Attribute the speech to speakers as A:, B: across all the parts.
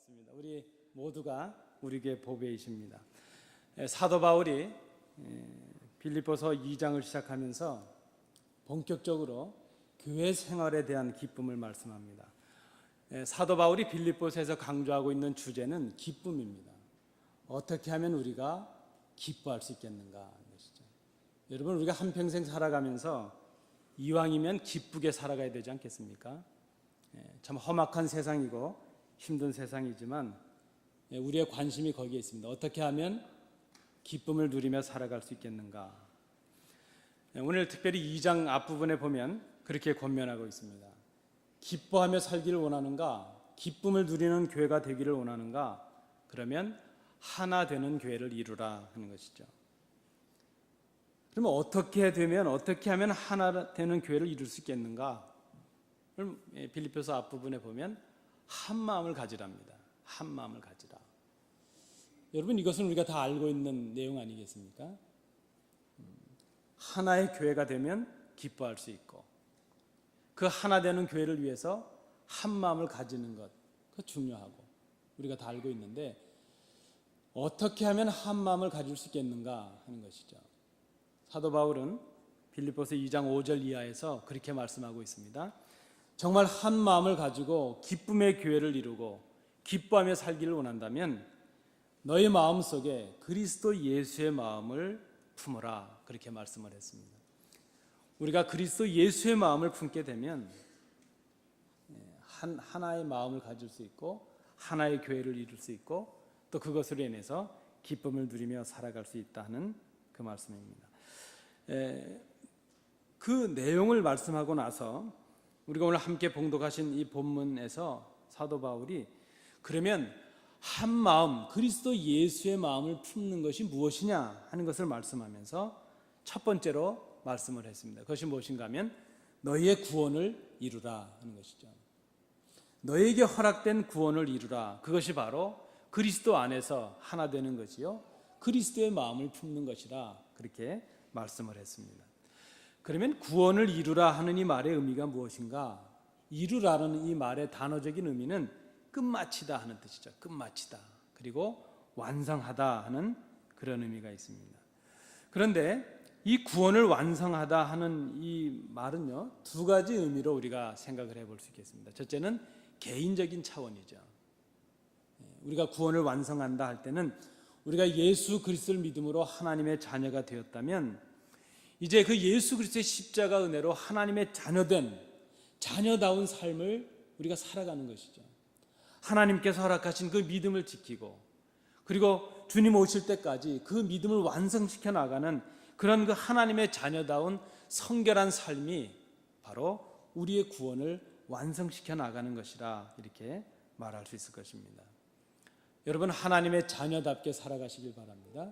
A: 반갑습니다. 우리 모두가 우리에게 보배이십니다. 사도 바울이 빌립보서 2장을 시작하면서 본격적으로 교회 생활에 대한 기쁨을 말씀합니다. 사도 바울이 빌립보서에서 강조하고 있는 주제는 기쁨입니다. 어떻게 하면 우리가 기뻐할 수 있겠는가 하는 것이죠. 여러분, 우리가 한평생 살아가면서 이왕이면 기쁘게 살아가야 되지 않겠습니까? 참 험악한 세상이고 힘든 세상이지만 우리의 관심이 거기에 있습니다. 어떻게 하면 기쁨을 누리며 살아갈 수 있겠는가? 오늘 특별히 2장 앞부분에 보면 그렇게 권면하고 있습니다. 기뻐하며 살기를 원하는가? 기쁨을 누리는 교회가 되기를 원하는가? 그러면 하나 되는 교회를 이루라 하는 것이죠. 그러면 어떻게 하면 하나 되는 교회를 이룰 수 있겠는가? 그럼 빌립보서 앞부분에 보면 한 마음을 가지랍니다. 한 마음을 가지라. 여러분, 이것은 우리가 다 알고 있는 내용 아니겠습니까? 하나의 교회가 되면 기뻐할 수 있고 그 하나 되는 교회를 위해서 한 마음을 가지는 것, 그거 중요하고 우리가 다 알고 있는데 어떻게 하면 한 마음을 가질 수 있겠는가 하는 것이죠. 사도 바울은 빌립보서 2장 5절 이하에서 그렇게 말씀하고 있습니다. 정말 한 마음을 가지고 기쁨의 교회를 이루고 기뻐하며 살기를 원한다면 너희 마음속에 그리스도 예수의 마음을 품어라, 그렇게 말씀을 했습니다. 우리가 그리스도 예수의 마음을 품게 되면 하나의 마음을 가질 수 있고 하나의 교회를 이룰 수 있고 또 그것으로 인해서 기쁨을 누리며 살아갈 수 있다는 그 말씀입니다. 그 내용을 말씀하고 나서 우리가 오늘 함께 봉독하신 이 본문에서 사도 바울이 그러면 한 마음, 그리스도 예수의 마음을 품는 것이 무엇이냐 하는 것을 말씀하면서 첫 번째로 말씀을 했습니다. 그것이 무엇인가 하면 너희의 구원을 이루라 하는 것이죠. 너희에게 허락된 구원을 이루라. 그것이 바로 그리스도 안에서 하나 되는 것이요, 그리스도의 마음을 품는 것이라, 그렇게 말씀을 했습니다. 그러면 구원을 이루라 하는 이 말의 의미가 무엇인가? 이루라는 이 말의 단어적인 의미는 끝마치다 하는 뜻이죠. 끝마치다. 그리고 완성하다 하는 그런 의미가 있습니다. 그런데 이 구원을 완성하다 하는 이 말은요, 두 가지 의미로 우리가 생각을 해볼 수 있겠습니다. 첫째는 개인적인 차원이죠. 우리가 구원을 완성한다 할 때는 우리가 예수 그리스도를 믿음으로 하나님의 자녀가 되었다면 이제 그 예수 그리스도의 십자가 은혜로 하나님의 자녀다운 삶을 우리가 살아가는 것이죠. 하나님께서 허락하신 그 믿음을 지키고 그리고 주님 오실 때까지 그 믿음을 완성시켜 나가는 그런 그 하나님의 자녀다운 성결한 삶이 바로 우리의 구원을 완성시켜 나가는 것이라, 이렇게 말할 수 있을 것입니다. 여러분, 하나님의 자녀답게 살아가시길 바랍니다.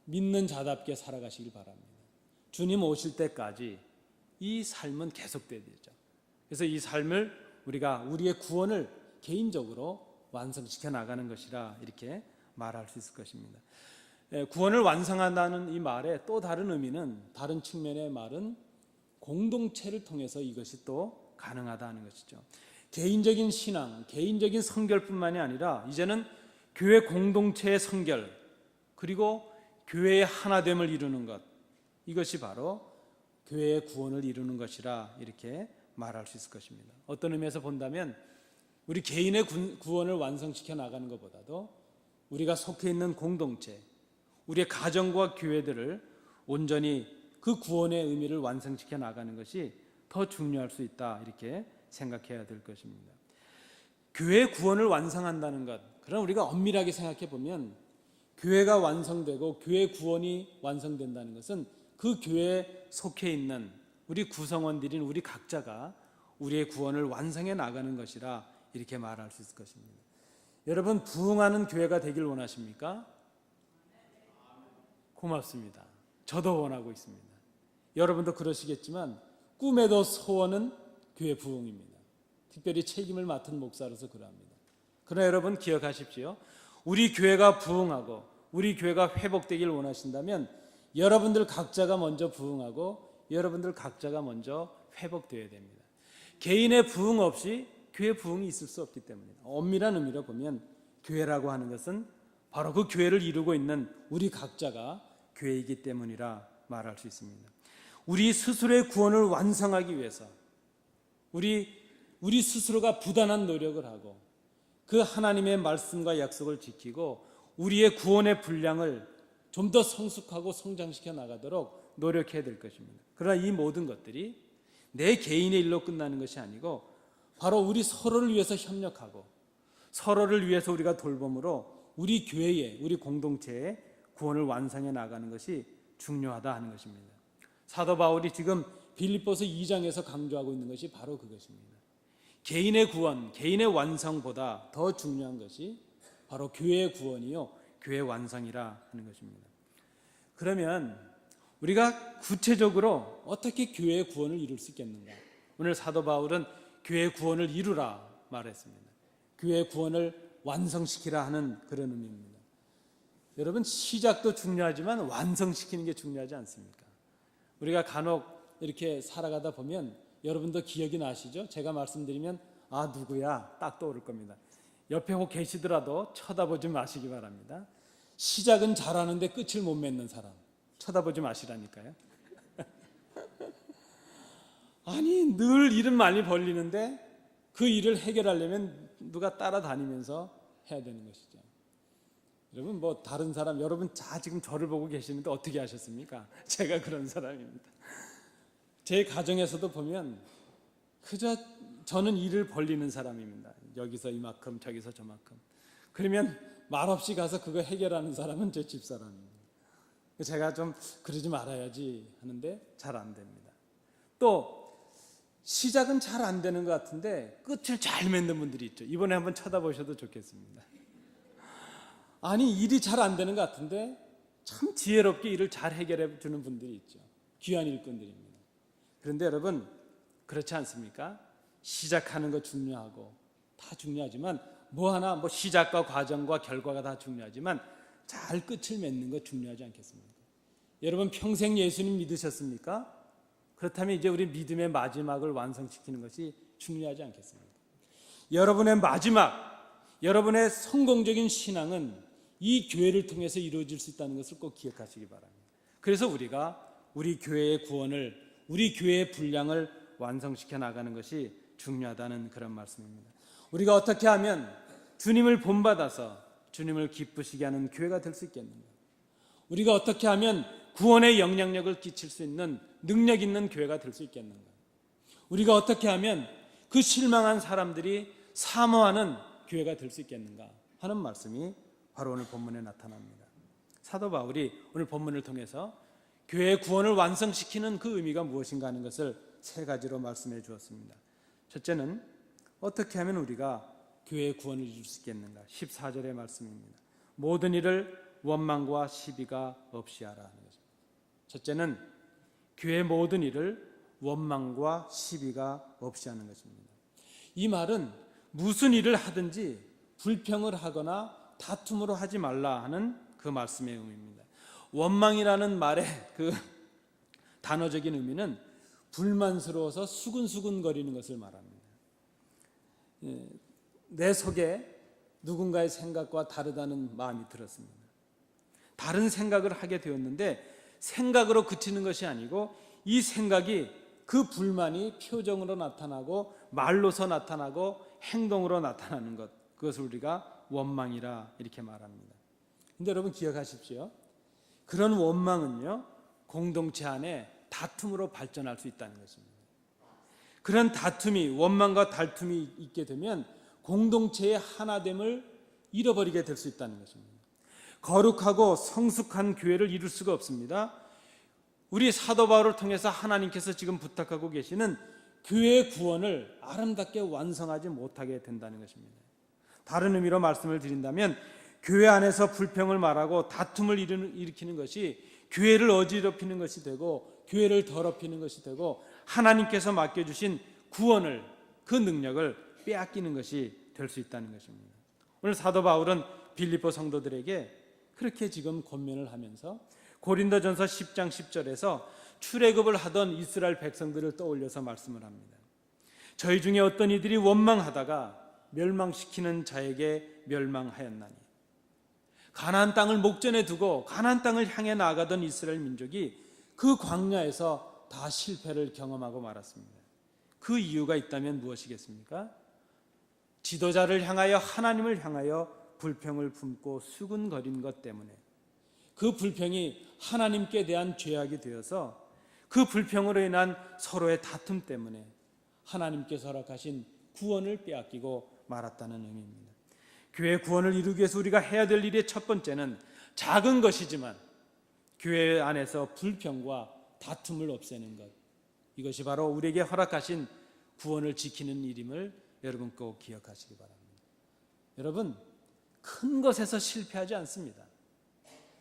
A: 믿는 자답게 살아가시길 바랍니다. 주님 오실 때까지 이 삶은 계속돼야 되죠. 그래서 이 삶을 우리가 우리의 구원을 개인적으로 완성시켜 나가는 것이라, 이렇게 말할 수 있을 것입니다. 구원을 완성한다는 이 말의 또 다른 의미는, 다른 측면의 말은 공동체를 통해서 이것이 또 가능하다는 것이죠. 개인적인 신앙, 개인적인 성결뿐만이 아니라 이제는 교회 공동체의 성결, 그리고 교회의 하나됨을 이루는 것, 이것이 바로 교회의 구원을 이루는 것이라, 이렇게 말할 수 있을 것입니다. 어떤 의미에서 본다면 우리 개인의 구원을 완성시켜 나가는 것보다도 우리가 속해 있는 공동체, 우리의 가정과 교회들을 온전히 그 구원의 의미를 완성시켜 나가는 것이 더 중요할 수 있다, 이렇게 생각해야 될 것입니다. 교회의 구원을 완성한다는 것, 그럼 우리가 엄밀하게 생각해 보면 교회가 완성되고 교회 구원이 완성된다는 것은 그 교회에 속해 있는 우리 구성원들인 우리 각자가 우리의 구원을 완성해 나가는 것이라, 이렇게 말할 수 있을 것입니다. 여러분, 부흥하는 교회가 되길 원하십니까? 고맙습니다. 저도 원하고 있습니다. 여러분도 그러시겠지만 꿈에도 소원은 교회 부흥입니다. 특별히 책임을 맡은 목사로서 그러합니다. 그러나 여러분 기억하십시오. 우리 교회가 부흥하고 우리 교회가 회복되길 원하신다면 여러분들 각자가 먼저 부흥하고 여러분들 각자가 먼저 회복되어야 됩니다. 개인의 부흥 없이 교회 부흥이 있을 수 없기 때문입니다. 엄밀한 의미로 보면 교회라고 하는 것은 바로 그 교회를 이루고 있는 우리 각자가 교회이기 때문이라 말할 수 있습니다. 우리 스스로의 구원을 완성하기 위해서 우리 스스로가 부단한 노력을 하고 그 하나님의 말씀과 약속을 지키고 우리의 구원의 분량을 좀 더 성숙하고 성장시켜 나가도록 노력해야 될 것입니다. 그러나 이 모든 것들이 내 개인의 일로 끝나는 것이 아니고 바로 우리 서로를 위해서 협력하고 서로를 위해서 우리가 돌봄으로 우리 교회에, 우리 공동체의 구원을 완성해 나가는 것이 중요하다 하는 것입니다. 사도 바울이 지금 빌립보서 2장에서 강조하고 있는 것이 바로 그것입니다. 개인의 구원, 개인의 완성보다 더 중요한 것이 바로 교회의 구원이요, 교회 완성이라 하는 것입니다. 그러면 우리가 구체적으로 어떻게 교회의 구원을 이룰 수 있겠는가? 오늘 사도 바울은 교회의 구원을 이루라 말했습니다. 교회의 구원을 완성시키라 하는 그런 의미입니다. 여러분, 시작도 중요하지만 완성시키는 게 중요하지 않습니까? 우리가 간혹 이렇게 살아가다 보면 여러분도 기억이 나시죠? 제가 말씀드리면 아, 누구야? 딱 떠오를 겁니다. 옆에 혹 계시더라도 쳐다보지 마시기 바랍니다. 시작은 잘하는데 끝을 못 맺는 사람 쳐다보지 마시라니까요. 아니, 늘 일은 많이 벌리는데 그 일을 해결하려면 누가 따라다니면서 해야 되는 것이죠. 여러분, 뭐 다른 사람, 여러분 지금 저를 보고 계시는데 어떻게 하셨습니까? 제가 그런 사람입니다. 제 가정에서도 보면 그저 저는 일을 벌리는 사람입니다. 여기서 이만큼, 저기서 저만큼. 그러면 말없이 가서 그거 해결하는 사람은 제 집사람입니다. 제가 좀 그러지 말아야지 하는데 잘 안 됩니다. 또 시작은 잘 안 되는 것 같은데 끝을 잘 맺는 분들이 있죠. 이번에 한번 쳐다보셔도 좋겠습니다. 아니, 일이 잘 안 되는 것 같은데 참 지혜롭게 일을 잘 해결해 주는 분들이 있죠. 귀한 일꾼들입니다. 그런데 여러분, 그렇지 않습니까? 시작하는 거 중요하고 다 중요하지만 뭐 시작과 과정과 결과가 다 중요하지만 잘 끝을 맺는 거 중요하지 않겠습니까? 여러분, 평생 예수님 믿으셨습니까? 그렇다면 이제 우리 믿음의 마지막을 완성시키는 것이 중요하지 않겠습니까? 여러분의 마지막, 여러분의 성공적인 신앙은 이 교회를 통해서 이루어질 수 있다는 것을 꼭 기억하시기 바랍니다. 그래서 우리가 우리 교회의 구원을, 우리 교회의 분량을 완성시켜 나가는 것이 중요하다는 그런 말씀입니다. 우리가 어떻게 하면 주님을 본받아서 주님을 기쁘시게 하는 교회가 될 수 있겠는가? 우리가 어떻게 하면 구원의 영향력을 끼칠 수 있는 능력 있는 교회가 될 수 있겠는가? 우리가 어떻게 하면 그 실망한 사람들이 사모하는 교회가 될 수 있겠는가 하는 말씀이 바로 오늘 본문에 나타납니다. 사도 바울이 오늘 본문을 통해서 교회의 구원을 완성시키는 그 의미가 무엇인가 하는 것을 세 가지로 말씀해 주었습니다. 첫째는 어떻게 하면 우리가 교회의 구원을 이룰 수 있겠는가? 14절의 말씀입니다. 모든 일을 원망과 시비가 없이 하라 하는 것입니다. 첫째는 교회의 모든 일을 원망과 시비가 없이 하는 것입니다. 이 말은 무슨 일을 하든지 불평을 하거나 다툼으로 하지 말라 하는 그 말씀의 의미입니다. 원망이라는 말의 그 단어적인 의미는 불만스러워서 수근수근거리는 것을 말합니다. 내 속에 누군가의 생각과 다르다는 마음이 들었습니다. 다른 생각을 하게 되었는데 생각으로 그치는 것이 아니고 이 생각이, 그 불만이 표정으로 나타나고 말로서 나타나고 행동으로 나타나는 것, 그것을 우리가 원망이라 이렇게 말합니다. 그런데 여러분 기억하십시오. 그런 원망은요, 공동체 안에 다툼으로 발전할 수 있다는 것입니다. 그런 다툼이, 원망과 다툼이 있게 되면 공동체의 하나됨을 잃어버리게 될 수 있다는 것입니다. 거룩하고 성숙한 교회를 이룰 수가 없습니다. 우리 사도 바울을 통해서 하나님께서 지금 부탁하고 계시는 교회의 구원을 아름답게 완성하지 못하게 된다는 것입니다. 다른 의미로 말씀을 드린다면 교회 안에서 불평을 말하고 다툼을 일으키는 것이 교회를 어지럽히는 것이 되고 교회를 더럽히는 것이 되고 하나님께서 맡겨주신 구원을, 그 능력을 빼앗기는 것이 될 수 있다는 것입니다. 오늘 사도 바울은 빌립보 성도들에게 그렇게 지금 권면을 하면서 고린도전서 10장 10절에서 출애굽을 하던 이스라엘 백성들을 떠올려서 말씀을 합니다. 저희 중에 어떤 이들이 원망하다가 멸망시키는 자에게 멸망하였나니. 가나안 땅을 목전에 두고 가나안 땅을 향해 나아가던 이스라엘 민족이 그 광야에서 다 실패를 경험하고 말았습니다. 그 이유가 있다면 무엇이겠습니까? 지도자를 향하여, 하나님을 향하여 불평을 품고 수군거린 것 때문에, 그 불평이 하나님께 대한 죄악이 되어서 그 불평으로 인한 서로의 다툼 때문에 하나님께서 허락하신 구원을 빼앗기고 말았다는 의미입니다. 교회 구원을 이루기 위해서 우리가 해야 될 일의 첫 번째는 작은 것이지만 교회 안에서 불평과 다툼을 없애는 것, 이것이 바로 우리에게 허락하신 구원을 지키는 일임을 여러분 꼭 기억하시기 바랍니다. 여러분, 큰 것에서 실패하지 않습니다.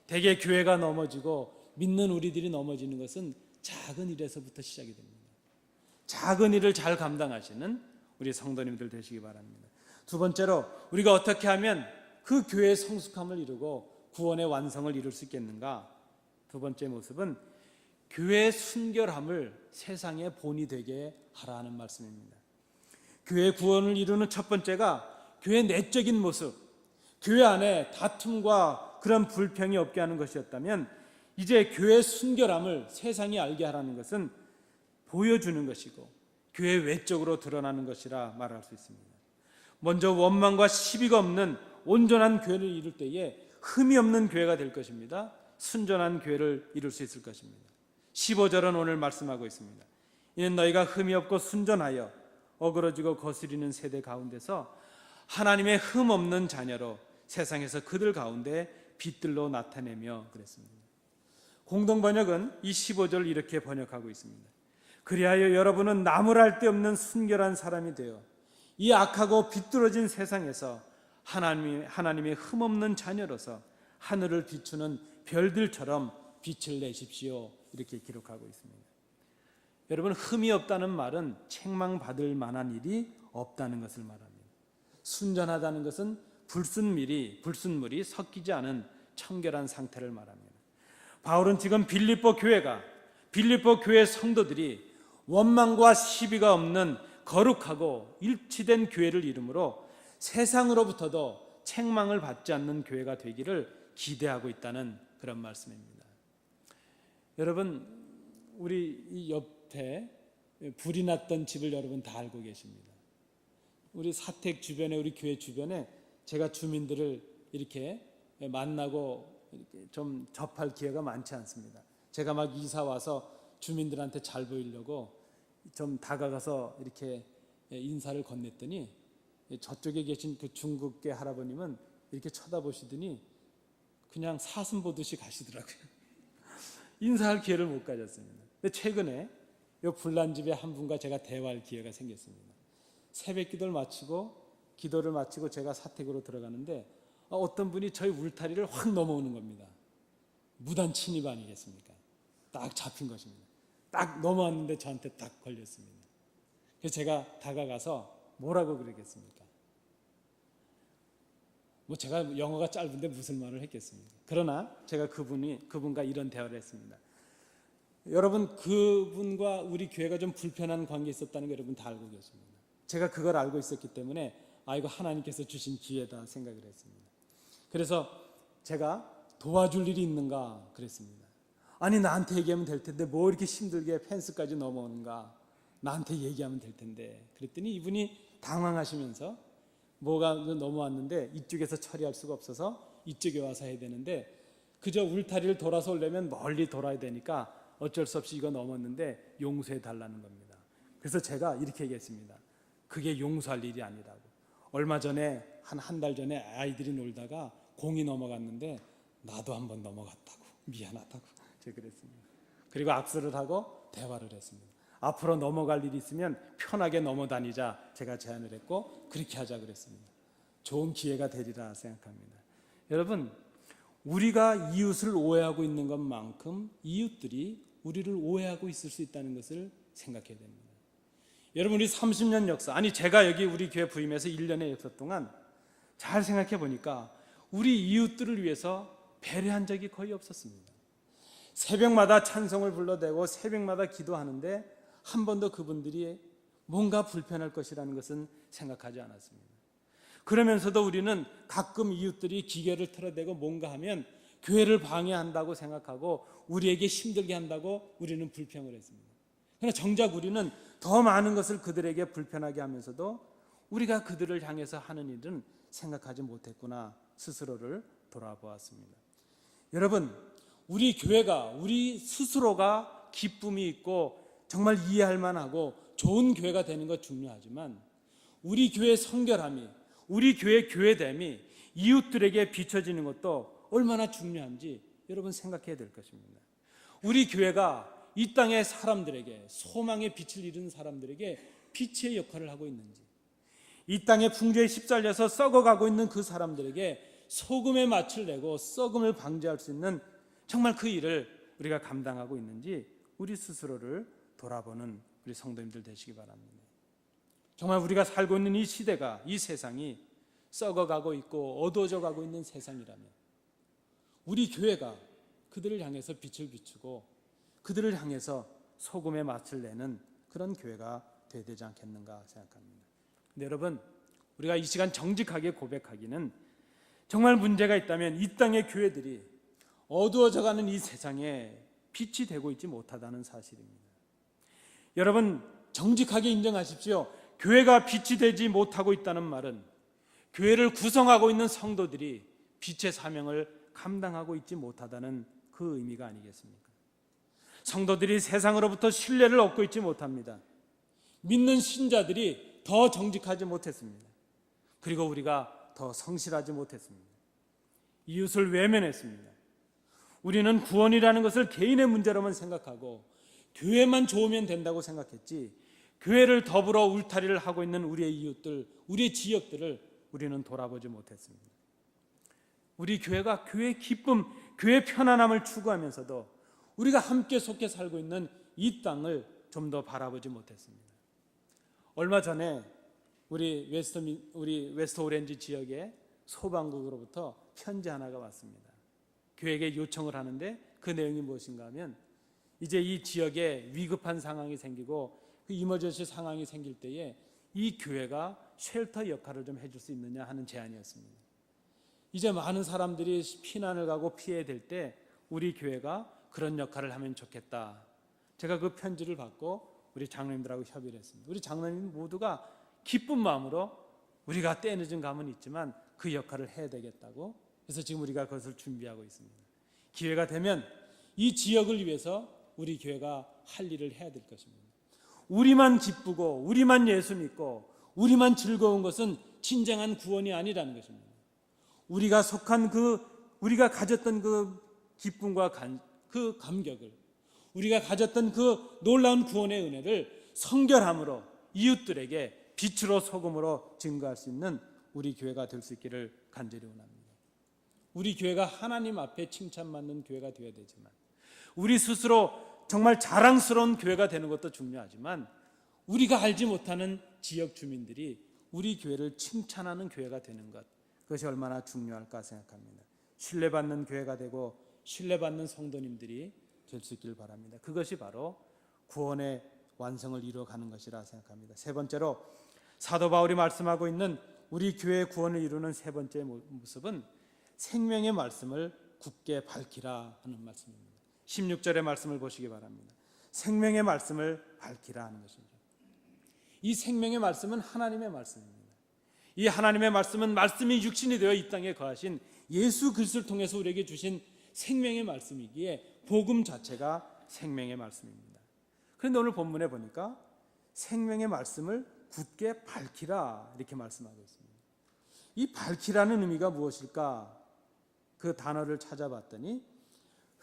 A: 대개 교회가 넘어지고 믿는 우리들이 넘어지는 것은 작은 일에서부터 시작이 됩니다. 작은 일을 잘 감당하시는 우리 성도님들 되시기 바랍니다. 두 번째로, 우리가 어떻게 하면 그 교회의 성숙함을 이루고 구원의 완성을 이룰 수 있겠는가? 두 번째 모습은 교회의 순결함을 세상의 본이 되게 하라는 말씀입니다. 교회 구원을 이루는 첫 번째가 교회의 내적인 모습, 교회 안에 다툼과 그런 불평이 없게 하는 것이었다면, 이제 교회의 순결함을 세상이 알게 하라는 것은 보여주는 것이고 교회 외적으로 드러나는 것이라 말할 수 있습니다. 먼저 원망과 시비가 없는 온전한 교회를 이룰 때에 흠이 없는 교회가 될 것입니다. 순전한 교회를 이룰 수 있을 것입니다. 15절은 오늘 말씀하고 있습니다. 이는 너희가 흠이 없고 순전하여 어그러지고 거스리는 세대 가운데서 하나님의 흠 없는 자녀로 세상에서 그들 가운데 빛들로 나타내며 그랬습니다. 공동번역은 이 15절을 이렇게 번역하고 있습니다. 그리하여 여러분은 나무랄 데 없는 순결한 사람이 되어 이 악하고 비뚤어진 세상에서 하나님의 흠없는 자녀로서 하늘을 비추는 별들처럼 빛을 내십시오. 이렇게 기록하고 있습니다. 여러분, 흠이 없다는 말은 책망받을 만한 일이 없다는 것을 말합니다. 순전하다는 것은 불순물이 섞이지 않은 청결한 상태를 말합니다. 바울은 지금 빌립보 교회 성도들이 원망과 시비가 없는 거룩하고 일치된 교회를 이루므로 세상으로부터도 책망을 받지 않는 교회가 되기를 기대하고 있다는 그런 말씀입니다. 여러분, 우리 이 옆에 불이 났던 집을 여러분 다 알고 계십니다. 우리 사택 주변에, 우리 교회 주변에 제가 주민들을 이렇게 만나고 이렇게 좀 접할 기회가 많지 않습니다. 제가 막 이사 와서 주민들한테 잘 보이려고 좀 다가가서 이렇게 인사를 건넸더니 저쪽에 계신 그 중국계 할아버님은 이렇게 쳐다보시더니 그냥 사슴 보듯이 가시더라고요. 인사할 기회를 못 가졌습니다. 근데 최근에 이 불난 집에 한 분과 제가 대화할 기회가 생겼습니다. 새벽 기도를 마치고 제가 사택으로 들어가는데 어떤 분이 저희 울타리를 확 넘어오는 겁니다. 무단 침입 아니겠습니까? 딱 잡힌 것입니다. 딱 넘어왔는데 저한테 딱 걸렸습니다. 그래서 제가 다가가서 뭐라고 그러겠습니까? 제가 영어가 짧은데 무슨 말을 했겠습니까? 그러나 제가 그분과 이런 대화를 했습니다. 여러분, 그분과 우리 교회가 좀 불편한 관계에 있었다는 거 여러분 다 알고 계십니다. 제가 그걸 알고 있었기 때문에 이거 하나님께서 주신 기회다 생각을 했습니다. 그래서 제가 도와줄 일이 있는가 그랬습니다. 아니, 나한테 얘기하면 될 텐데 뭐 이렇게 힘들게 펜스까지 넘어오는가, 나한테 얘기하면 될 텐데. 그랬더니 이분이 당황하시면서 뭐가 넘어왔는데 이쪽에서 처리할 수가 없어서 이쪽에 와서 해야 되는데 그저 울타리를 돌아서 오려면 멀리 돌아야 되니까 어쩔 수 없이 이거 넘었는데 용서해 달라는 겁니다. 그래서 제가 이렇게 얘기했습니다. 그게 용서할 일이 아니라고. 얼마 전에 한 달 전에 아이들이 놀다가 공이 넘어갔는데 나도 한번 넘어갔다고, 미안하다고 제가 그랬습니다. 그리고 악수를 하고 대화를 했습니다. 앞으로 넘어갈 일이 있으면 편하게 넘어다니자 제가 제안을 했고 그렇게 하자 그랬습니다. 좋은 기회가 되리라 생각합니다. 여러분, 우리가 이웃을 오해하고 있는 것만큼 이웃들이 우리를 오해하고 있을 수 있다는 것을 생각해야 됩니다. 여러분, 우리 30년 역사, 제가 여기 우리 교회 부임해서 1년의 역사 동안 잘 생각해 보니까 우리 이웃들을 위해서 배려한 적이 거의 없었습니다. 새벽마다 찬송을 불러대고 새벽마다 기도하는데 한 번도 그분들이 뭔가 불편할 것이라는 것은 생각하지 않았습니다. 그러면서도 우리는 가끔 이웃들이 기계를 틀어대고 뭔가 하면 교회를 방해한다고 생각하고 우리에게 힘들게 한다고 우리는 불평을 했습니다. 그러나 정작 우리는 더 많은 것을 그들에게 불편하게 하면서도 우리가 그들을 향해서 하는 일은 생각하지 못했구나 스스로를 돌아보았습니다. 여러분, 우리 교회가 우리 스스로가 기쁨이 있고 정말 이해할 만하고 좋은 교회가 되는 것 중요하지만 우리 교회의 성결함이, 우리 교회의 교회됨이 이웃들에게 비춰지는 것도 얼마나 중요한지 여러분 생각해야 될 것입니다. 우리 교회가 이 땅의 사람들에게, 소망의 빛을 잃은 사람들에게 빛의 역할을 하고 있는지, 이 땅의 풍조에 휩쓸려서 썩어가고 있는 그 사람들에게 소금의 맛을 내고 썩음을 방지할 수 있는 정말 그 일을 우리가 감당하고 있는지 우리 스스로를 돌아보는 우리 성도님들 되시기 바랍니다. 정말 우리가 살고 있는 이 시대가, 이 세상이 썩어가고 있고 어두워져 가고 있는 세상이라면 우리 교회가 그들을 향해서 빛을 비추고 그들을 향해서 소금의 맛을 내는 그런 교회가 되어야 되지 않겠는가 생각합니다. 근데 여러분, 우리가 이 시간 정직하게 고백하기는 정말 문제가 있다면 이 땅의 교회들이 어두워져가는 이 세상에 빛이 되고 있지 못하다는 사실입니다. 여러분, 정직하게 인정하십시오. 교회가 빛이 되지 못하고 있다는 말은 교회를 구성하고 있는 성도들이 빛의 사명을 감당하고 있지 못하다는 그 의미가 아니겠습니까? 성도들이 세상으로부터 신뢰를 얻고 있지 못합니다. 믿는 신자들이 더 정직하지 못했습니다. 그리고 우리가 더 성실하지 못했습니다. 이웃을 외면했습니다. 우리는 구원이라는 것을 개인의 문제로만 생각하고 교회만 좋으면 된다고 생각했지, 교회를 더불어 울타리를 하고 있는 우리의 이웃들, 우리의 지역들을 우리는 돌아보지 못했습니다. 우리 교회가 교회의 기쁨, 교회의 편안함을 추구하면서도 우리가 함께 속해 살고 있는 이 땅을 좀 더 바라보지 못했습니다. 얼마 전에 우리 웨스트 오렌지 지역의 소방국으로부터 편지 하나가 왔습니다. 교회에게 요청을 하는데 그 내용이 무엇인가 하면 이제 이 지역에 위급한 상황이 생기고 그 이머전시 상황이 생길 때에 이 교회가 쉘터 역할을 좀 해줄 수 있느냐 하는 제안이었습니다. 이제 많은 사람들이 피난을 가고 피해야 될 때 우리 교회가 그런 역할을 하면 좋겠다. 제가 그 편지를 받고 우리 장로님들하고 협의를 했습니다. 우리 장로님 모두가 기쁜 마음으로 우리가 때늦은 감은 있지만 그 역할을 해야 되겠다고, 그래서 지금 우리가 그것을 준비하고 있습니다. 기회가 되면 이 지역을 위해서 우리 교회가 할 일을 해야 될 것입니다. 우리만 기쁘고 우리만 예수 믿고 우리만 즐거운 것은 진정한 구원이 아니라는 것입니다. 우리가 속한 우리가 가졌던 그 기쁨과 그 감격을, 우리가 가졌던 그 놀라운 구원의 은혜를 성결함으로 이웃들에게 빛으로 소금으로 증거할 수 있는 우리 교회가 될 수 있기를 간절히 원합니다. 우리 교회가 하나님 앞에 칭찬받는 교회가 되어야 되지만, 우리 스스로 정말 자랑스러운 교회가 되는 것도 중요하지만, 우리가 알지 못하는 지역 주민들이 우리 교회를 칭찬하는 교회가 되는 것, 그것이 얼마나 중요할까 생각합니다. 신뢰받는 교회가 되고 신뢰받는 성도님들이 될 수 있기를 바랍니다. 그것이 바로 구원의 완성을 이루어가는 것이라 생각합니다. 세 번째로 사도 바울이 말씀하고 있는 우리 교회의 구원을 이루는 세 번째 모습은 생명의 말씀을 굳게 밝히라 하는 말씀입니다. 16절의 말씀을 보시기 바랍니다. 생명의 말씀을 밝히라 하는 것이죠. 이 생명의 말씀은 하나님의 말씀입니다. 이 하나님의 말씀은 말씀이 육신이 되어 이 땅에 거하신 예수 그리스도를 통해서 우리에게 주신 생명의 말씀이기에 복음 자체가 생명의 말씀입니다. 그런데 오늘 본문에 보니까 생명의 말씀을 굳게 밝히라 이렇게 말씀하고 있습니다. 이 밝히라는 의미가 무엇일까? 그 단어를 찾아봤더니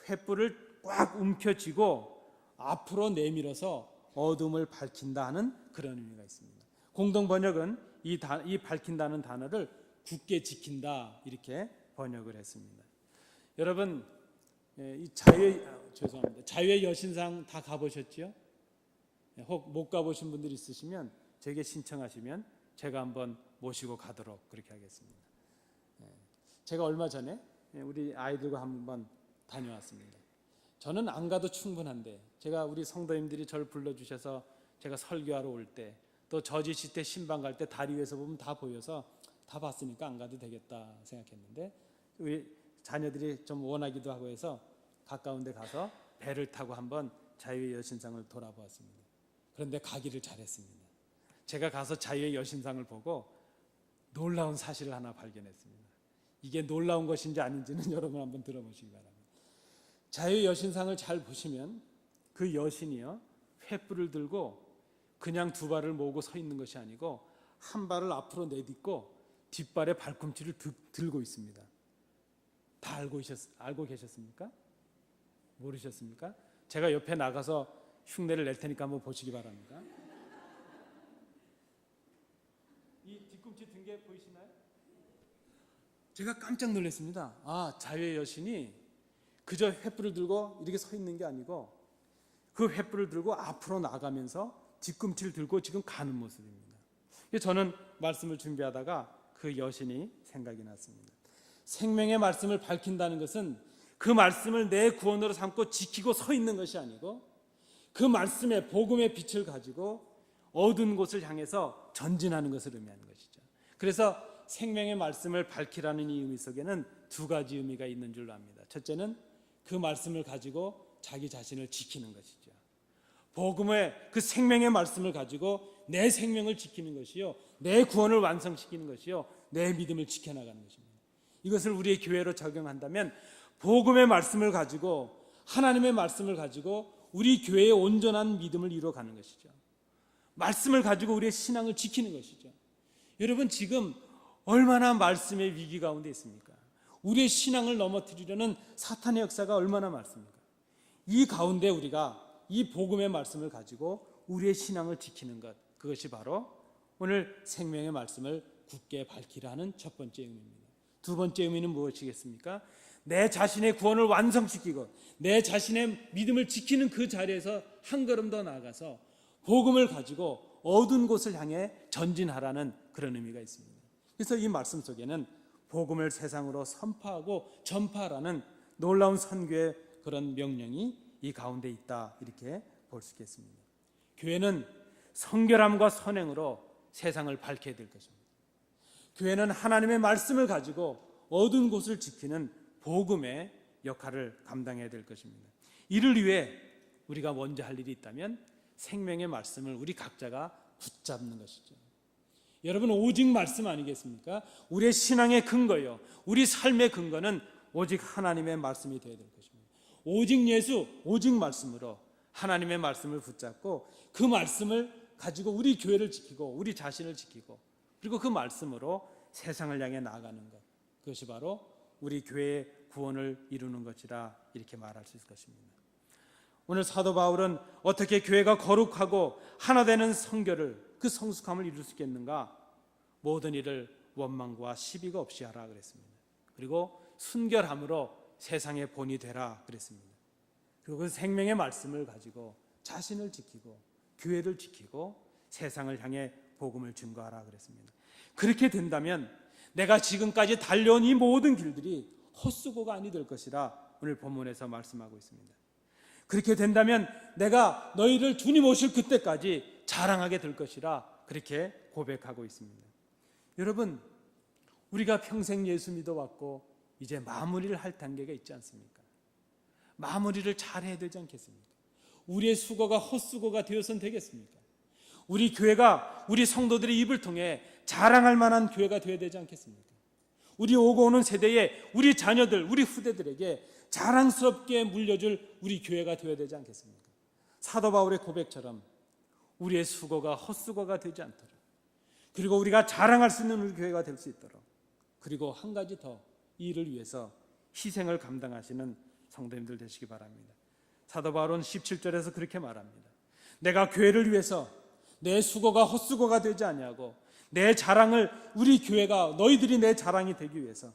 A: 횃불을 꽉 움켜쥐고 앞으로 내밀어서 어둠을 밝힌다 하는 그런 의미가 있습니다. 공동 번역은 이 밝힌다는 단어를 굳게 지킨다 이렇게 번역을 했습니다. 여러분, 이 자유의 여신상 다 가보셨지요? 혹 못 가보신 분들 있으시면 제게 신청하시면 제가 한번 모시고 가도록 그렇게 하겠습니다. 제가 얼마 전에 우리 아이들과 한번 다녀왔습니다. 저는 안 가도 충분한데 제가 우리 성도님들이 저를 불러주셔서 제가 설교하러 올 때 또 저지시 때 신방 갈 때 다리 위에서 보면 다 보여서 다 봤으니까 안 가도 되겠다 생각했는데 우리 자녀들이 좀 원하기도 하고 해서 가까운 데 가서 배를 타고 한번 자유의 여신상을 돌아보았습니다. 그런데 가기를 잘했습니다. 제가 가서 자유의 여신상을 보고 놀라운 사실을 하나 발견했습니다. 이게 놀라운 것인지 아닌지는 여러분 한번 들어보시기 바랍니다. 자유의 여신상을 잘 보시면 그 여신이요, 횃불을 들고 그냥 두 발을 모으고 서 있는 것이 아니고 한 발을 앞으로 내딛고 뒷발에 발꿈치를 들고 있습니다. 다 알고 계셨습니까? 모르셨습니까? 제가 옆에 나가서 흉내를 낼 테니까 한번 보시기 바랍니다. 이 뒤꿈치 든 게 보이시나요? 제가 깜짝 놀랐습니다. 자유의 여신이 그저 횃불을 들고 이렇게 서 있는 게 아니고 그 횃불을 들고 앞으로 나가면서 뒤꿈치를 들고 지금 가는 모습입니다. 저는 말씀을 준비하다가 그 여신이 생각이 났습니다. 생명의 말씀을 밝힌다는 것은 그 말씀을 내 구원으로 삼고 지키고 서 있는 것이 아니고 그 말씀의 복음의 빛을 가지고 어두운 곳을 향해서 전진하는 것을 의미하는 것이죠. 그래서 생명의 말씀을 밝히라는 이 의미 속에는 두 가지 의미가 있는 줄로 압니다. 첫째는 그 말씀을 가지고 자기 자신을 지키는 것이죠. 복음의 그 생명의 말씀을 가지고 내 생명을 지키는 것이요, 내 구원을 완성시키는 것이요, 내 믿음을 지켜나가는 것입니다. 이것을 우리의 교회로 적용한다면 복음의 말씀을 가지고 하나님의 말씀을 가지고 우리 교회의 온전한 믿음을 이루어가는 것이죠. 말씀을 가지고 우리의 신앙을 지키는 것이죠. 여러분, 지금 얼마나 말씀의 위기 가운데 있습니까? 우리의 신앙을 넘어뜨리려는 사탄의 역사가 얼마나 많습니까? 이 가운데 우리가 이 복음의 말씀을 가지고 우리의 신앙을 지키는 것, 그것이 바로 오늘 생명의 말씀을 굳게 밝히라 하는 첫 번째 의미입니다. 두 번째 의미는 무엇이겠습니까? 내 자신의 구원을 완성시키고 내 자신의 믿음을 지키는 그 자리에서 한 걸음 더 나아가서 복음을 가지고 어두운 곳을 향해 전진하라는 그런 의미가 있습니다. 그래서 이 말씀 속에는 복음을 세상으로 선포하고 전파하라는 놀라운 선교의 그런 명령이 이 가운데 있다, 이렇게 볼 수 있겠습니다. 교회는 성결함과 선행으로 세상을 밝혀야 될 것입니다. 교회는 하나님의 말씀을 가지고 어두운 곳을 지키는 복음의 역할을 감당해야 될 것입니다. 이를 위해 우리가 먼저 할 일이 있다면 생명의 말씀을 우리 각자가 붙잡는 것이죠. 여러분, 오직 말씀 아니겠습니까? 우리의 신앙의 근거요, 우리 삶의 근거는 오직 하나님의 말씀이 되어야 될 것입니다. 오직 예수, 오직 말씀으로 하나님의 말씀을 붙잡고 그 말씀을 가지고 우리 교회를 지키고 우리 자신을 지키고 그리고 그 말씀으로 세상을 향해 나아가는 것, 그것이 바로 우리 교회의 구원을 이루는 것이라, 이렇게 말할 수 있을 것입니다. 오늘 사도 바울은 어떻게 교회가 거룩하고 하나 되는 성결을, 그 성숙함을 이룰 수 있겠는가? 모든 일을 원망과 시비가 없이 하라 그랬습니다. 그리고 순결함으로 세상의 본이 되라 그랬습니다. 그리고 그 생명의 말씀을 가지고 자신을 지키고 교회를 지키고 세상을 향해 복음을 증거하라 그랬습니다. 그렇게 된다면 내가 지금까지 달려온 이 모든 길들이 헛수고가 아니 될 것이라 오늘 본문에서 말씀하고 있습니다. 그렇게 된다면 내가 너희를 주님 오실 그때까지 자랑하게 될 것이라 그렇게 고백하고 있습니다. 여러분, 우리가 평생 예수 믿어왔고 이제 마무리를 할 단계가 있지 않습니까? 마무리를 잘해야 되지 않겠습니까? 우리의 수고가 헛수고가 되어서는 되겠습니까? 우리 교회가 우리 성도들의 입을 통해 자랑할 만한 교회가 되어야 되지 않겠습니까? 우리 오고 오는 세대에 우리 자녀들, 우리 후대들에게 자랑스럽게 물려줄 우리 교회가 되어야 되지 않겠습니까? 사도 바울의 고백처럼 우리의 수고가 헛수고가 되지 않도록, 그리고 우리가 자랑할 수 있는 우리 교회가 될 수 있도록, 그리고 한 가지 더, 이 일을 위해서 희생을 감당하시는 성도님들 되시기 바랍니다. 사도 바울은 17절에서 그렇게 말합니다. 내가 교회를 위해서 내 수고가 헛수고가 되지 아니하고 내 자랑을, 우리 교회가 너희들이 내 자랑이 되기 위해서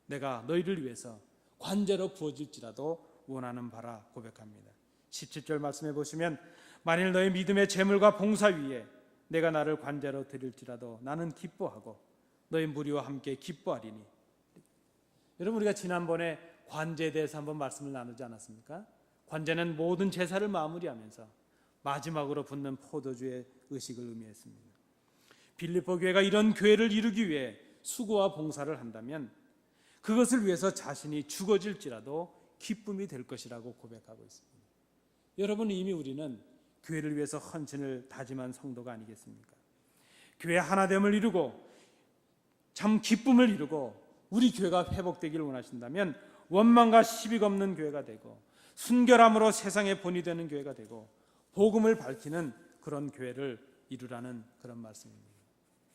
A: 내가 너희를 위해서 관제로 부어질지라도 원하는 바라 고백합니다. 17절 말씀해 보시면 만일 너희 믿음의 제물과 봉사 위에 내가 나를 관제로 드릴지라도 나는 기뻐하고 너희 무리와 함께 기뻐하리니. 여러분, 우리가 지난번에 관제에 대해서 한번 말씀을 나누지 않았습니까? 관제는 모든 제사를 마무리하면서 마지막으로 붓는 포도주의 의식을 의미했습니다. 빌립보 교회가 이런 교회를 이루기 위해 수고와 봉사를 한다면 그것을 위해서 자신이 죽어질지라도 기쁨이 될 것이라고 고백하고 있습니다. 여러분, 이미 우리는 교회를 위해서 헌신을 다짐한 성도가 아니겠습니까? 교회 하나됨을 이루고 참 기쁨을 이루고 우리 교회가 회복되기를 원하신다면 원망과 시비가 없는 교회가 되고 순결함으로 세상의 본이 되는 교회가 되고 복음을 밝히는 그런 교회를 이루라는 그런 말씀입니다.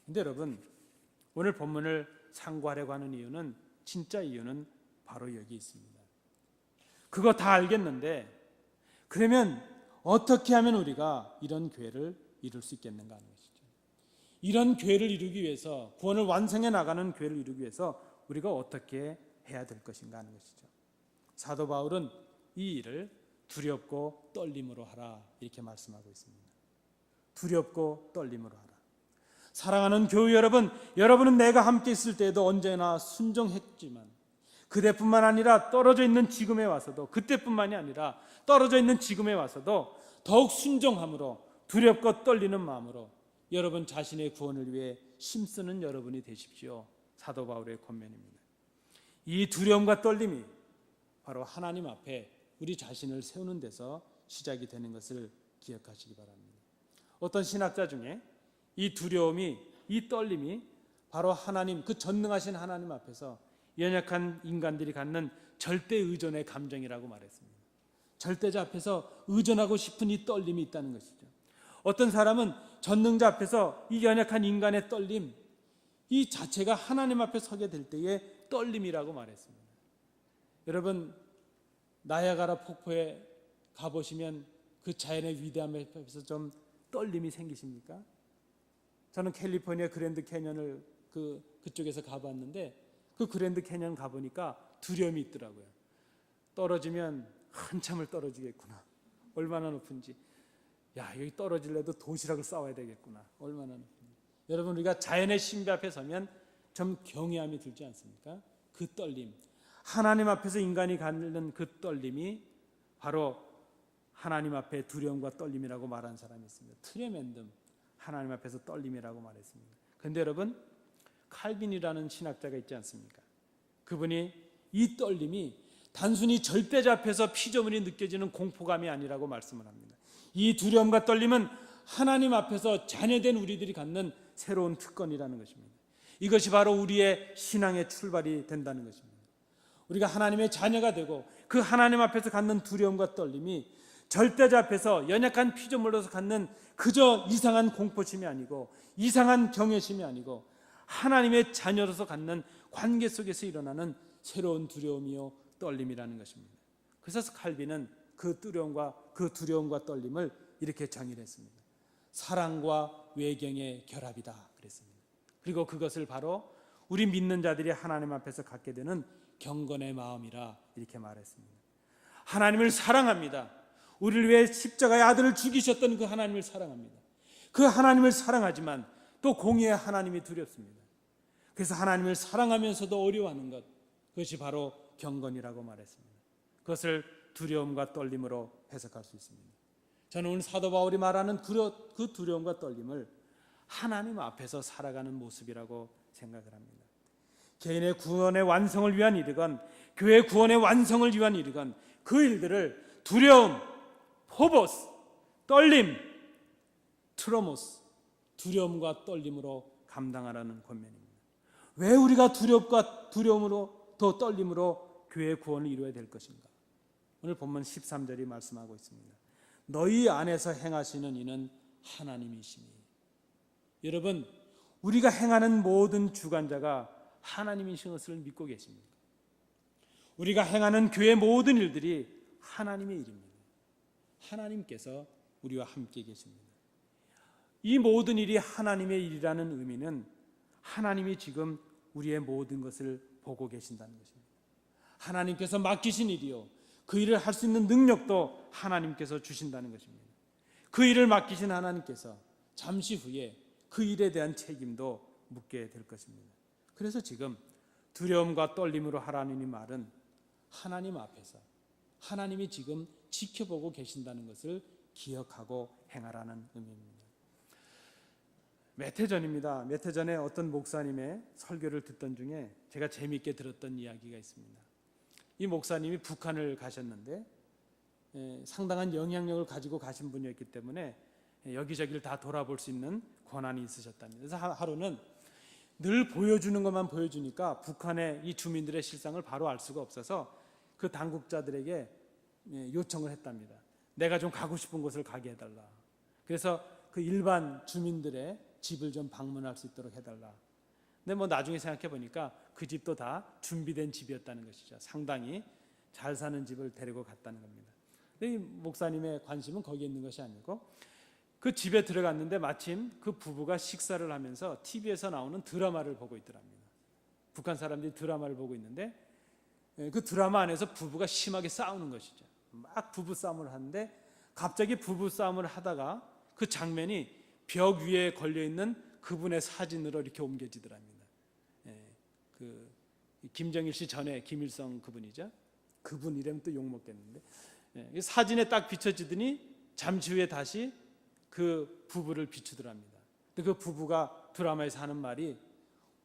A: 그런데 여러분, 오늘 본문을 상고하려고 하는 이유는, 진짜 이유는 바로 여기 있습니다. 그거 다 알겠는데 그러면 어떻게 하면 우리가 이런 교회를 이룰 수 있겠는가 하는 것이죠. 이런 교회를 이루기 위해서, 구원을 완성해 나가는 교회를 이루기 위해서 우리가 어떻게 해야 될 것인가 하는 것이죠. 사도 바울은 이 일을 두렵고 떨림으로 하라 이렇게 말씀하고 있습니다. 두렵고 떨림으로 하라. 사랑하는 교회 여러분, 여러분은 내가 함께 있을 때에도 언제나 순종했지만 그때뿐만 아니라 떨어져 있는 지금에 와서도, 그때뿐만이 아니라 떨어져 있는 지금에 와서도 더욱 순종함으로 두렵고 떨리는 마음으로 여러분 자신의 구원을 위해 힘쓰는 여러분이 되십시오. 사도 바울의 권면입니다. 이 두려움과 떨림이 바로 하나님 앞에 우리 자신을 세우는 데서 시작이 되는 것을 기억하시기 바랍니다. 어떤 신학자 중에 이 두려움이, 이 떨림이 바로 하나님, 그 전능하신 하나님 앞에서 연약한 인간들이 갖는 절대 의존의 감정이라고 말했습니다. 절대자 앞에서 의존하고 싶은 이 떨림이 있다는 것이죠. 어떤 사람은 전능자 앞에서 이 연약한 인간의 떨림, 이 자체가 하나님 앞에 서게 될 때의 떨림이라고 말했습니다. 여러분, 나야가라 폭포에 가보시면 그 자연의 위대함 앞에서 좀 떨림이 생기십니까? 저는 캘리포니아 그랜드 캐년을 그쪽에서 가봤는데 그 그랜드 캐년 가보니까 두려움이 있더라고요. 떨어지면 한참을 떨어지겠구나. 얼마나 높은지. 야, 여기 떨어질래도 도시락을 싸와야 되겠구나. 얼마나 높은지. 여러분, 우리가 자연의 신비 앞에 서면 좀 경외함이 들지 않습니까? 그 떨림, 하나님 앞에서 인간이 갖는 그 떨림이 바로 하나님 앞에 두려움과 떨림이라고 말한 사람이 있습니다. 트레멘듬, 하나님 앞에서 떨림이라고 말했습니다. 그런데 여러분, 칼빈이라는 신학자가 있지 않습니까? 그분이 이 떨림이 단순히 절대자 앞에서 피조물이 느껴지는 공포감이 아니라고 말씀을 합니다. 이 두려움과 떨림은 하나님 앞에서 자녀된 우리들이 갖는 새로운 특권이라는 것입니다. 이것이 바로 우리의 신앙의 출발이 된다는 것입니다. 우리가 하나님의 자녀가 되고 그 하나님 앞에서 갖는 두려움과 떨림이 절대자 앞에서 연약한 피조물로서 갖는 그저 이상한 공포심이 아니고 이상한 경외심이 아니고 하나님의 자녀로서 갖는 관계 속에서 일어나는 새로운 두려움이요 떨림이라는 것입니다. 그래서 칼빈은 그 두려움과 떨림을 이렇게 정의를 했습니다. 사랑과 외경의 결합이다 그랬습니다. 그리고 그것을 바로 우리 믿는 자들이 하나님 앞에서 갖게 되는 경건의 마음이라 이렇게 말했습니다. 하나님을 사랑합니다. 우리를 위해 십자가의 아들을 죽이셨던 그 하나님을 사랑합니다. 그 하나님을 사랑하지만 또 공의의 하나님이 두렵습니다. 그래서 하나님을 사랑하면서도 어려워하는 것, 그것이 바로 경건이라고 말했습니다. 그것을 두려움과 떨림으로 해석할 수 있습니다. 저는 오늘 사도 바울이 말하는 그 두려움과 떨림을 하나님 앞에서 살아가는 모습이라고 생각을 합니다. 개인의 구원의 완성을 위한 일이건 교회 구원의 완성을 위한 일이건 그 일들을 두려움, 포보스, 떨림, 트로모스, 두려움과 떨림으로 감당하라는 권면입니다. 왜 우리가 두려움으로 또 떨림으로 교회의 구원을 이루어야 될 것인가? 오늘 본문 13절이 말씀하고 있습니다. 너희 안에서 행하시는 이는 하나님이시니. 여러분, 우리가 행하는 모든 주관자가 하나님이신 것을 믿고 계십니까? 우리가 행하는 교회 모든 일들이 하나님의 일입니다. 하나님께서 우리와 함께 계십니다. 이 모든 일이 하나님의 일이라는 의미는 하나님이 지금 우리의 모든 것을 보고 계신다는 것입니다. 하나님께서 맡기신 일이요, 그 일을 할 수 있는 능력도 하나님께서 주신다는 것입니다. 그 일을 맡기신 하나님께서 잠시 후에 그 일에 대한 책임도 묻게 될 것입니다. 그래서 지금 두려움과 떨림으로 하라는 이 말은 하나님 앞에서 하나님이 지금 지켜보고 계신다는 것을 기억하고 행하라는 의미입니다. 몇 해 전입니다. 몇 해 전에 어떤 목사님의 설교를 듣던 중에 제가 재미있게 들었던 이야기가 있습니다. 이 목사님이 북한을 가셨는데 상당한 영향력을 가지고 가신 분이었기 때문에 여기저기를 다 돌아볼 수 있는 권한이 있으셨답니다. 그래서 하루는 늘 보여주는 것만 보여주니까 북한의 이 주민들의 실상을 바로 알 수가 없어서 그 당국자들에게 요청을 했답니다. 내가 좀 가고 싶은 곳을 가게 해달라. 그래서 그 일반 주민들의 집을 좀 방문할 수 있도록 해달라. 근데 뭐 나중에 생각해 보니까 그 집도 다 준비된 집이었다는 것이죠. 상당히 잘 사는 집을 데리고 갔다는 겁니다. 근데 이 목사님의 관심은 거기에 있는 것이 아니고 그 집에 들어갔는데 마침 그 부부가 식사를 하면서 TV에서 나오는 드라마를 보고 있더랍니다. 북한 사람들이 드라마를 보고 있는데 그 드라마 안에서 부부가 심하게 싸우는 것이죠. 막 부부 싸움을 하는데 갑자기 부부 싸움을 하다가 그 장면이 벽 위에 걸려 있는 그분의 사진으로 이렇게 옮겨지더랍니다. 그 김정일 씨 전에 김일성 그분이죠. 그분 이름 또 욕 먹겠는데 사진에 딱 비춰지더니 잠시 후에 다시 그 부부를 비추더랍니다. 근데 그 부부가 드라마에서 하는 말이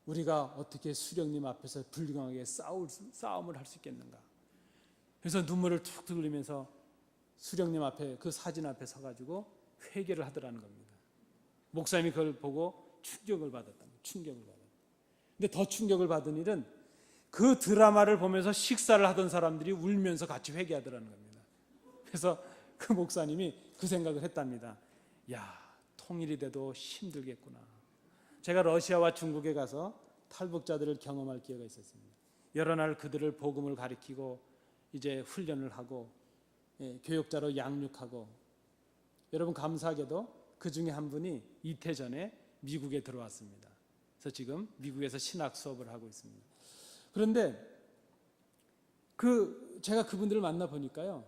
A: 우리가 어떻게 수령님 앞에서 불경하게 싸움을 할 수 있겠는가. 그래서 눈물을 툭툭 흘리면서 수령님 앞에 그 사진 앞에 서가지고 회개를 하더라는 겁니다. 목사님이 그걸 보고 충격을 받았다. 근데 더 충격을 받은 일은 그 드라마를 보면서 식사를 하던 사람들이 울면서 같이 회개하더라는 겁니다. 그래서 그 목사님이 그 생각을 했답니다. 야, 통일이 돼도 힘들겠구나. 제가 러시아와 중국에 가서 탈북자들을 경험할 기회가 있었습니다. 여러 날 그들을 복음을 가르치고 이제 훈련을 하고 교육자로 양육하고, 여러분 감사하게도 그 중에 한 분이 이태 전에 미국에 들어왔습니다. 그래서 지금 미국에서 신학 수업을 하고 있습니다. 그런데 제가 그분들을 만나 보니까요,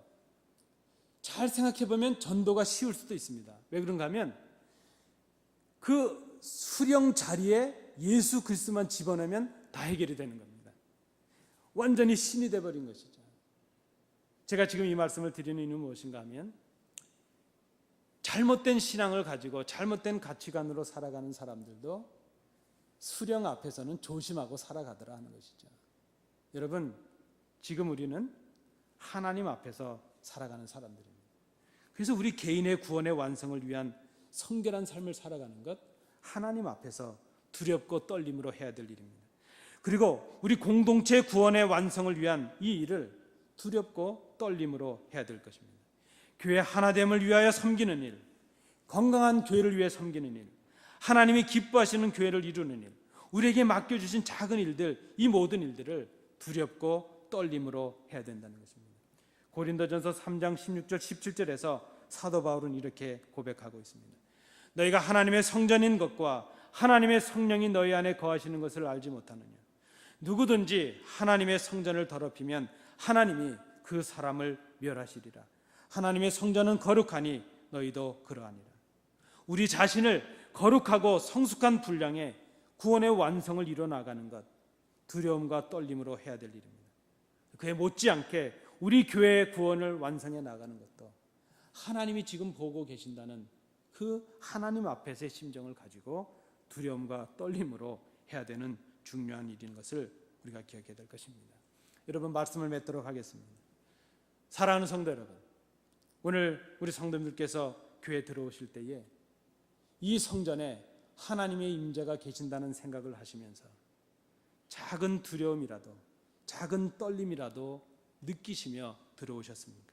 A: 잘 생각해 보면 전도가 쉬울 수도 있습니다. 왜 그런가 하면 그 수령 자리에 예수 그리스도만 집어넣으면 다 해결이 되는 겁니다. 완전히 신이 돼버린 것이죠. 제가 지금 이 말씀을 드리는 이유는 무엇인가 하면 잘못된 신앙을 가지고 잘못된 가치관으로 살아가는 사람들도 수령 앞에서는 조심하고 살아가더라 하는 것이죠. 여러분, 지금 우리는 하나님 앞에서 살아가는 사람들입니다. 그래서 우리 개인의 구원의 완성을 위한 성결한 삶을 살아가는 것, 하나님 앞에서 두렵고 떨림으로 해야 될 일입니다. 그리고 우리 공동체 구원의 완성을 위한 이 일을 두렵고 떨림으로 해야 될 것입니다. 교회 하나됨을 위하여 섬기는 일, 건강한 교회를 위해 섬기는 일, 하나님이 기뻐하시는 교회를 이루는 일, 우리에게 맡겨주신 작은 일들, 이 모든 일들을 두렵고 떨림으로 해야 된다는 것입니다. 고린도전서 3장 16절 17절에서 사도 바울은 이렇게 고백하고 있습니다. 너희가 하나님의 성전인 것과 하나님의 성령이 너희 안에 거하시는 것을 알지 못하느냐. 누구든지 하나님의 성전을 더럽히면 하나님이 그 사람을 멸하시리라. 하나님의 성전은 거룩하니 너희도 그러하니라. 우리 자신을 거룩하고 성숙한 분량의 구원의 완성을 이뤄나가는 것, 두려움과 떨림으로 해야 될 일입니다. 그에 못지않게 우리 교회의 구원을 완성해 나가는 것도 하나님이 지금 보고 계신다는 그 하나님 앞에서의 심정을 가지고 두려움과 떨림으로 해야 되는 중요한 일인 것을 우리가 기억해야 될 것입니다. 여러분, 말씀을 맺도록 하겠습니다. 사랑하는 성도 여러분, 오늘 우리 성도님들께서 교회에 들어오실 때에 이 성전에 하나님의 임재가 계신다는 생각을 하시면서 작은 두려움이라도, 작은 떨림이라도 느끼시며 들어오셨습니까?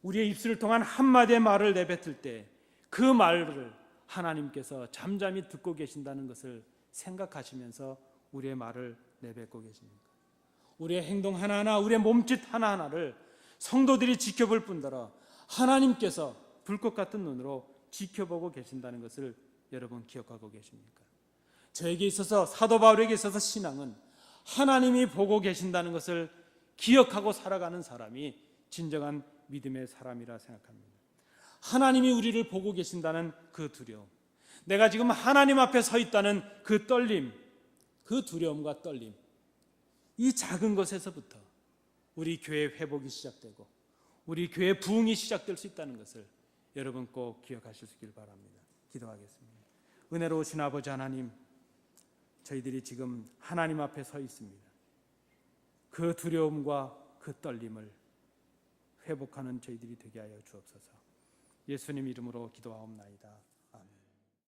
A: 우리의 입술을 통한 한마디의 말을 내뱉을 때 그 말을 하나님께서 잠잠히 듣고 계신다는 것을 생각하시면서 우리의 말을 내뱉고 계십니까? 우리의 행동 하나하나, 우리의 몸짓 하나하나를 성도들이 지켜볼 뿐더러 하나님께서 불꽃 같은 눈으로 지켜보고 계신다는 것을 여러분 기억하고 계십니까? 저에게 있어서, 사도 바울에게 있어서 신앙은 하나님이 보고 계신다는 것을 기억하고 살아가는 사람이 진정한 믿음의 사람이라 생각합니다. 하나님이 우리를 보고 계신다는 그 두려움, 내가 지금 하나님 앞에 서 있다는 그 떨림, 그 두려움과 떨림, 이 작은 것에서부터 우리 교회의 회복이 시작되고 우리 교회의 부흥이 시작될 수 있다는 것을 여러분 꼭 기억하실 수 있길 바랍니다. 기도하겠습니다. 은혜로우신 아버지 하나님, 저희들이 지금 하나님 앞에 서 있습니다. 그 두려움과 그 떨림을 회복하는 저희들이 되게 하여 주옵소서. 예수님 이름으로 기도하옵나이다.